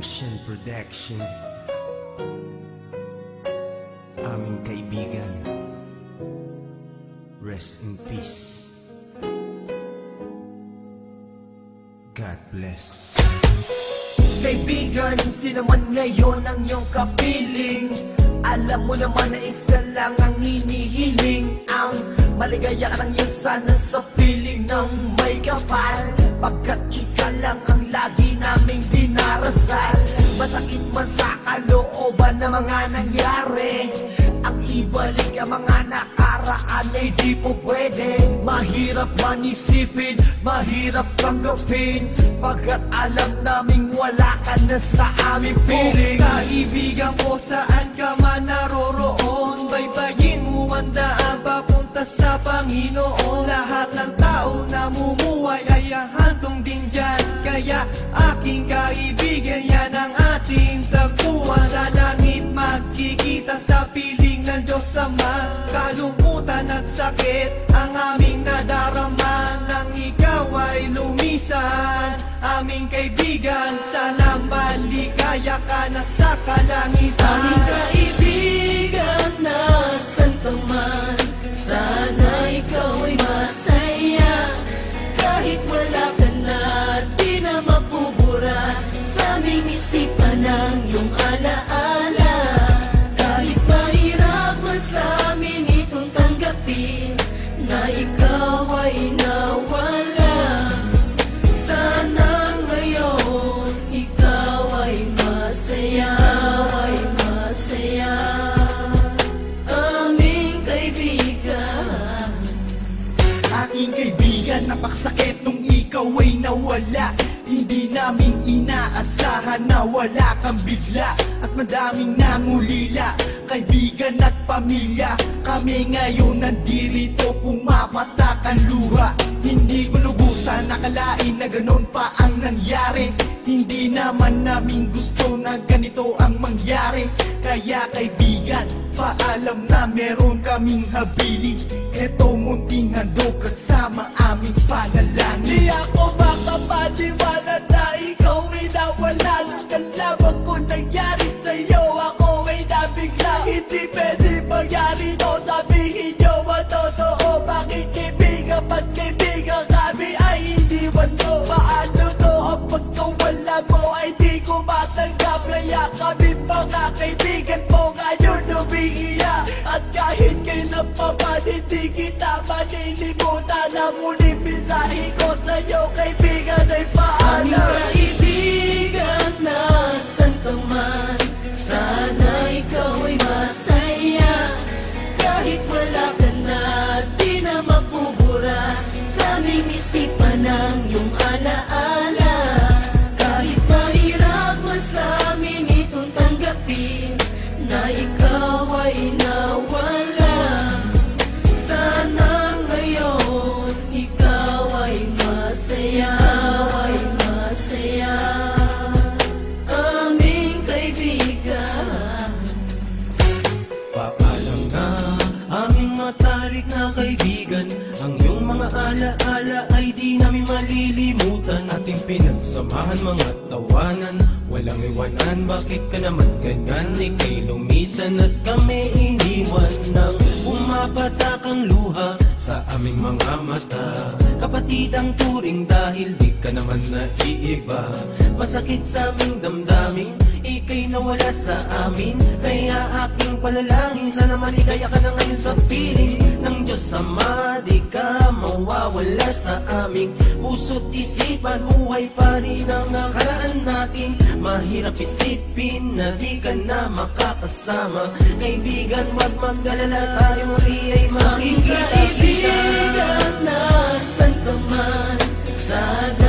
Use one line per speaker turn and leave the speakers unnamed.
Ocean Production. Aming kaibigan, rest in peace. God bless.
Kaibigan, sino man ngayon ang iyong kapiling, alam mo naman na isa lang ang hinihiling. Ang maligaya ka lang yun sana sa piling ng may kapal, pagkat isa lang ang lagi naming dinarasal. Masakit man sa kalooban na mga nangyari, ang ibalik ang mga nakaraan ay di po pwede. Mahirap man isipin, mahirap tanggapin, pagkat alam naming wala ka na sa aming piling.
Kaibigan ko, saan ka man naroroon, baybayin mo ang daan papunta sa Panginoon. Lahat ng tao namumuhay ay handong din dyan, kaya aking kaibigan, yan ang ating tagpuan. Sa langit magkikita sa piling ng Diyos Ama, kalungkutan at sakit ang aming nadarama nang ikaw ay lumisan. Aming kaibigan, sana maligaya ka na sa kalangitan.
Aming kaibigan, nasan ka man, sana ikaw ay masaya. Kahit wala ka na, di na mapubura sa aming isipan ng iyong alaala. Kahit mahirap man sa amin itong tanggapin na ikaw ay nawala, sana ngayon ikaw ay masaya, ay masaya. Aming kaibigan,
Aking kaibigan, napakasakit nung ikaw ay nawala. Hindi namin inaasahan na wala kang bigla, at madaming nangulila, kaibigan at pamilya. Kami ngayon nandirito, pumapatak ang luha. Hindi ko lubusan nakalain na ganon pa ang nangyari. Hindi naman namin gusto na ganito ang mangyari. Kaya kaibigan, paalam na meron kaming habili. Eto munting handog kasama aming panalangin. Di ako makapaniwala na ikaw ay nawala. Nung kalabang ko nangyari sa'yo, ako ay nabigla. Hindi pwede mangyari to, sabihin nyo ang totoo. Bakit kaibigan, ba't kaibigan kami ay hindi wando? Paano to ang pagkawala mo ay di ko matanggap? Kaya kami mga kaibigan mo ngayon umiiyak, at kahit kailan pa man hindi kita malilimutan. Ang uling mensahe ko sa'yo kaibigan ay
aming
paalam.
kaibigan, nasan ka man, sana ikaw ay masaya. Kahit wala ka na, di na mapubura sa aming isipan ng iyong alaala. Kahit mahirap man sa amin itong tanggapin na ikaw ay nawala, sana ngayon ikaw ay masaya, ay masaya. Aming kaibigan,
Paalam na aming matalik na kaibigan, ang iyong mga alaala ay di namin malilimutan. Ating pinagsamahan mga tawanan, walang iwanan. Bakit ka naman ganyan? Ika'y lumisan at kami iniwan nang pumapatak ang luha sa aming mga mata. Kapatid ang turing dahil di ka naman naiiba. Masakit sa aming damdamin, ika'y nawala sa amin. Kaya aking palalangin, sana maligaya ka na ngayon sa piling ng Diyos Ama. Di ka mawawala sa aming puso't isipan. Buhay pa rin ang nakaraan natin. Mahirap isipin na di ka na makakasama. Kaibigan, wag mag-alala, tayo muli ay
aming
makikita kita.
kaibigan, nasan ka man, sana